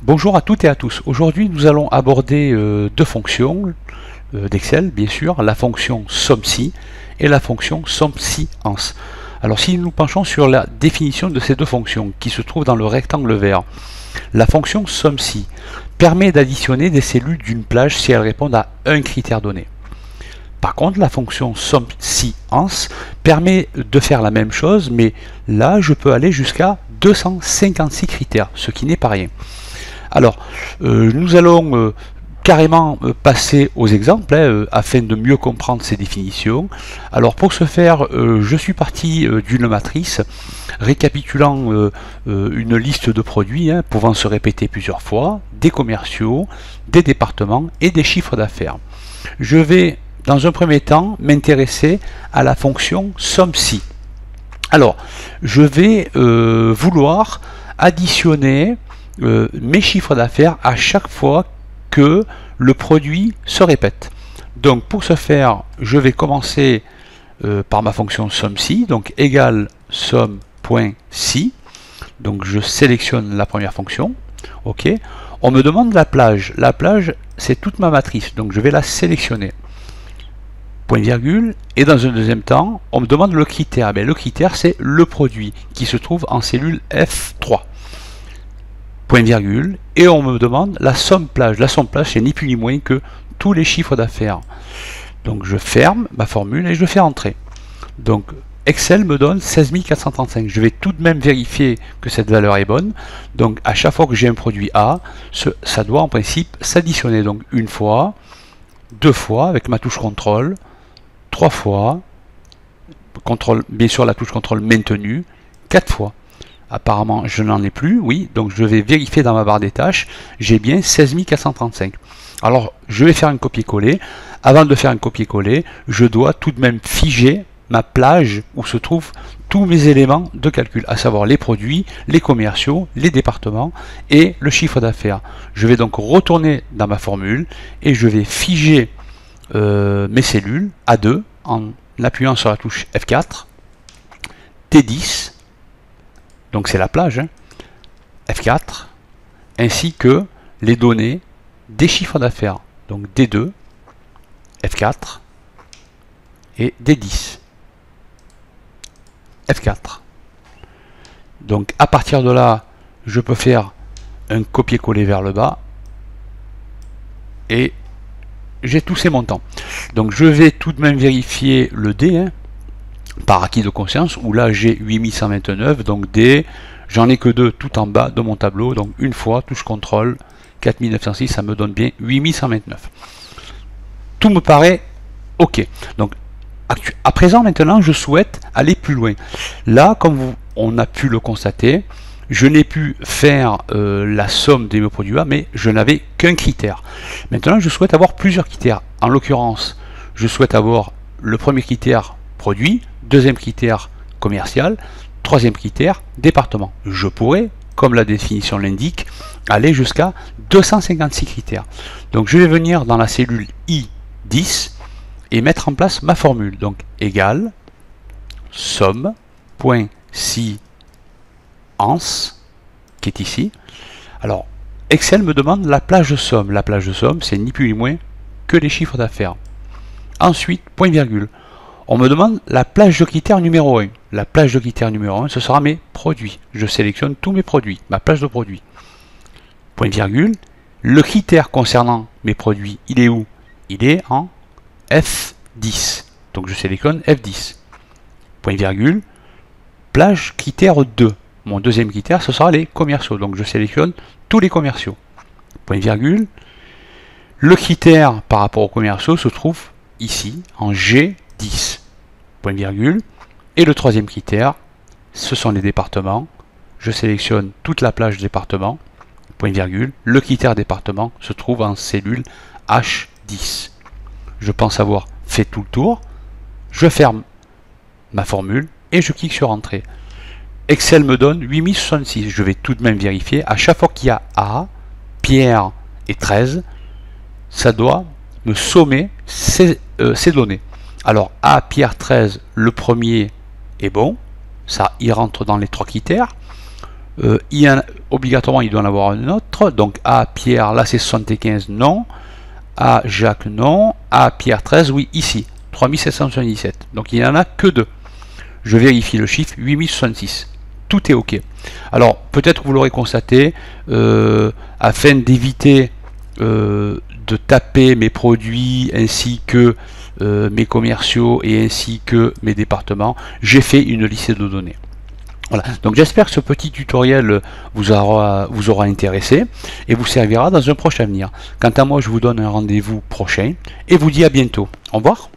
Bonjour à toutes et à tous. Aujourd'hui, nous allons aborder deux fonctions d'Excel, bien sûr, la fonction SUMSI et la fonction SUMSI-ANS. Alors, si nous nous penchons sur la définition de ces deux fonctions qui se trouvent dans le rectangle vert, la fonction SUMSI permet d'additionner des cellules d'une plage si elles répondent à un critère donné. Par contre, la fonction SUMSI-ANS permet de faire la même chose, mais là, je peux aller jusqu'à 256 critères, ce qui n'est pas rien. Alors, nous allons carrément passer aux exemples afin de mieux comprendre ces définitions. Alors, pour ce faire, je suis parti d'une matrice récapitulant une liste de produits pouvant se répéter plusieurs fois, des commerciaux, des départements et des chiffres d'affaires. Je vais, dans un premier temps, m'intéresser à la fonction SUMSI. Alors, je vais vouloir additionner mes chiffres d'affaires à chaque fois que le produit se répète. Donc pour ce faire, je vais commencer par ma fonction SUMSI, donc égale sum.si. Donc je sélectionne la première fonction. Ok. On me demande la plage. La plage, c'est toute ma matrice, donc je vais la sélectionner. Point virgule. Et dans un deuxième temps, on me demande le critère. Le critère, c'est le produit qui se trouve en cellule F3. Point virgule, et on me demande la somme plage. La somme plage, c'est ni plus ni moins que tous les chiffres d'affaires. Donc je ferme ma formule et je fais entrer. Donc Excel me donne 16 435. Je vais tout de même vérifier que cette valeur est bonne. Donc à chaque fois que j'ai un produit A, ça doit en principe s'additionner. Donc une fois, deux fois avec ma touche contrôle, trois fois, contrôle, bien sûr la touche contrôle maintenue, quatre fois. Apparemment, je n'en ai plus, oui, donc je vais vérifier dans ma barre des tâches, j'ai bien 16 435. Alors, je vais faire un copier-coller. Avant de faire un copier-coller, je dois tout de même figer ma plage où se trouvent tous mes éléments de calcul, à savoir les produits, les commerciaux, les départements et le chiffre d'affaires. Je vais donc retourner dans ma formule et je vais figer mes cellules A2 en appuyant sur la touche F4, T10, donc c'est la plage, F4, ainsi que les données des chiffres d'affaires, donc D2, F4 et D10, F4. Donc à partir de là, je peux faire un copier-coller vers le bas et j'ai tous ces montants. Donc je vais tout de même vérifier le D, par acquis de conscience, où là j'ai 8129, donc D, j'en ai que deux tout en bas de mon tableau, donc une fois, touche contrôle, 4906, ça me donne bien 8129. Tout me paraît ok. Donc à présent, maintenant, je souhaite aller plus loin. Là, comme on a pu le constater, je n'ai pu faire la somme des produits A, mais je n'avais qu'un critère. Maintenant, je souhaite avoir plusieurs critères. En l'occurrence, je souhaite avoir le premier critère produit, deuxième critère commercial, troisième critère département. Je pourrais, comme la définition l'indique, aller jusqu'à 256 critères. Donc je vais venir dans la cellule I10 et mettre en place ma formule. Donc égale sum.si-ans qui est ici. Alors Excel me demande la plage de somme. La plage de somme, c'est ni plus ni moins que les chiffres d'affaires. Ensuite, point virgule. On me demande la plage de critère numéro 1. La plage de critère numéro 1, ce sera mes produits. Je sélectionne tous mes produits, ma plage de produits. Point virgule. Le critère concernant mes produits, il est où? Il est en F10. Donc je sélectionne F10. Point virgule. Plage critère 2. Mon deuxième critère, ce sera les commerciaux. Donc je sélectionne tous les commerciaux. Point virgule. Le critère par rapport aux commerciaux se trouve ici en G10. Point virgule. Et le troisième critère, ce sont les départements. Je sélectionne toute la plage département. Point virgule. Le critère département se trouve en cellule H10. Je pense avoir fait tout le tour. Je ferme ma formule et je clique sur Entrée. Excel me donne 8066. Je vais tout de même vérifier. À chaque fois qu'il y a A, Pierre et 13, ça doit me sommer ces données. Alors A, Pierre 13, le premier est bon. Ça, il rentre dans les trois critères. Obligatoirement, il doit en avoir un autre. Donc A Pierre, là c'est 75, non. A Jacques, non. A Pierre 13, oui, ici, 3777. Donc il n'y en a que 2. Je vérifie le chiffre, 8066. Tout est OK. Alors, peut-être que vous l'aurez constaté, afin d'éviter de taper mes produits ainsi que mes commerciaux et ainsi que mes départements, j'ai fait une liste de données. Voilà. Donc j'espère que ce petit tutoriel vous aura intéressé et vous servira dans un prochain avenir. Quant à moi, je vous donne un rendez-vous prochain et vous dis à bientôt. Au revoir.